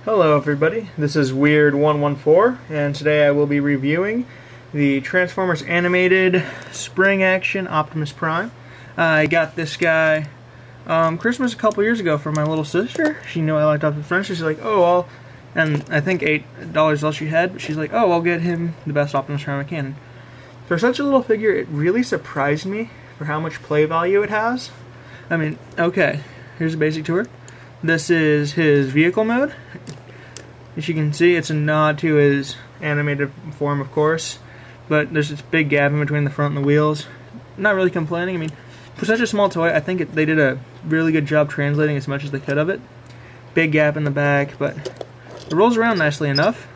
Hello everybody, this is Weird114, and today I will be reviewing the Transformers Animated Spring Action Optimus Prime. I got this guy Christmas a couple years ago from my little sister. She knew I liked Optimus Prime. She's like, and I think $8 all she had, but she's like, I'll get him the best Optimus Prime I can. For such a little figure, it really surprised me for how much play value it has. I mean, okay, here's a basic tour. This is his vehicle mode. As you can see, it's a nod to his animated form, of course, but there's this big gap in between the front and the wheels. Not really complaining. I mean, for such a small toy, I think they did a really good job translating as much as they could of it. Big gap in the back, but it rolls around nicely enough.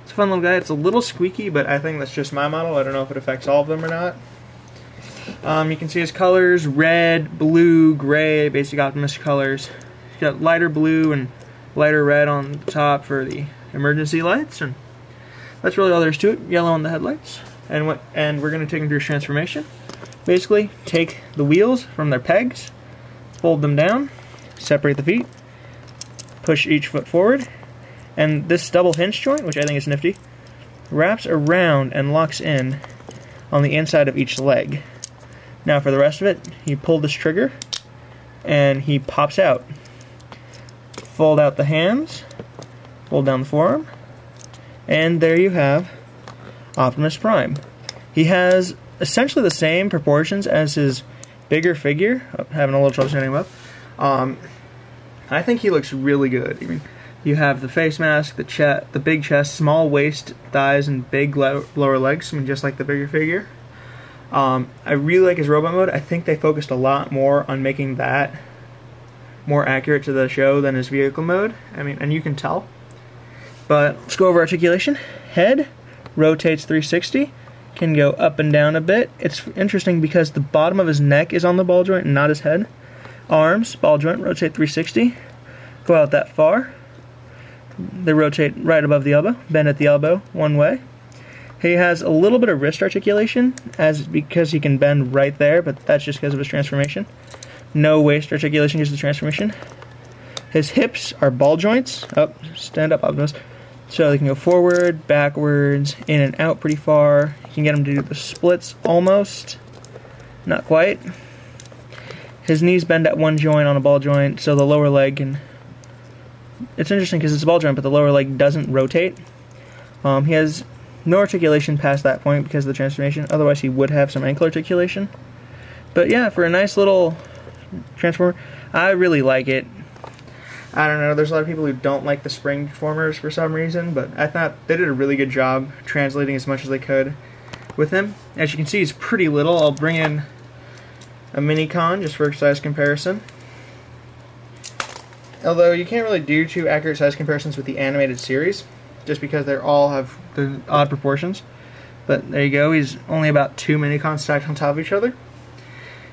It's a fun little guy. It's a little squeaky, but I think that's just my model. I don't know if it affects all of them or not. You can see his colors: red, blue, gray, basic Optimus colors. He's got lighter blue and lighter red on the top for the emergency lights, and that's really all there is to it. Yellow on the headlights, and we're going to take him through his transformation. Basically, take the wheels from their pegs, fold them down, separate the feet, push each foot forward, and this double hinge joint, which I think is nifty, wraps around and locks in on the inside of each leg. Now for the rest of it, you pull this trigger and he pops out. Fold out the hands, fold down the forearm, and there you have Optimus Prime. He has essentially the same proportions as his bigger figure. I'm having a little trouble standing him up. I think he looks really good. I mean, you have the face mask, the big chest, small waist, thighs, and big lower legs. I mean, just like the bigger figure. I really like his robot mode. I think they focused a lot more on making that more accurate to the show than his vehicle mode. I mean, and you can tell. But let's go over articulation. Head rotates 360, can go up and down a bit. It's interesting because the bottom of his neck is on the ball joint and not his head. Arms, ball joint, rotate 360, go out that far. They rotate right above the elbow, bend at the elbow one way. He has a little bit of wrist articulation because he can bend right there, but that's just because of his transformation. No waist articulation because of the transformation. His hips are ball joints. Stand up, Optimus. So they can go forward, backwards, in and out pretty far. You can get him to do the splits almost. Not quite. His knees bend at one joint on a ball joint, so the lower leg can... It's interesting because it's a ball joint, but the lower leg doesn't rotate. He has no articulation past that point because of the transformation. Otherwise, he would have some ankle articulation. But yeah, for a nice little Transformer, I really like it. I don't know, there's a lot of people who don't like the Spring Transformers for some reason, but I thought they did a really good job translating as much as they could with him. As you can see, he's pretty little. I'll bring in a mini-con just for size comparison. Although you can't really do too accurate size comparisons with the animated series, just because they all have the odd proportions. But there you go, he's only about 2 mini-cons stacked on top of each other.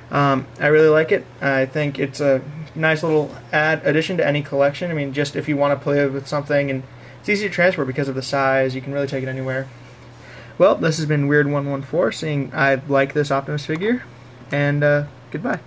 I really like it. I think it's a nice little addition to any collection. I mean, just if you want to play with something, and it's easy to transport because of the size, you can really take it anywhere. Well, this has been Weird114, saying I like this Optimus figure, and goodbye.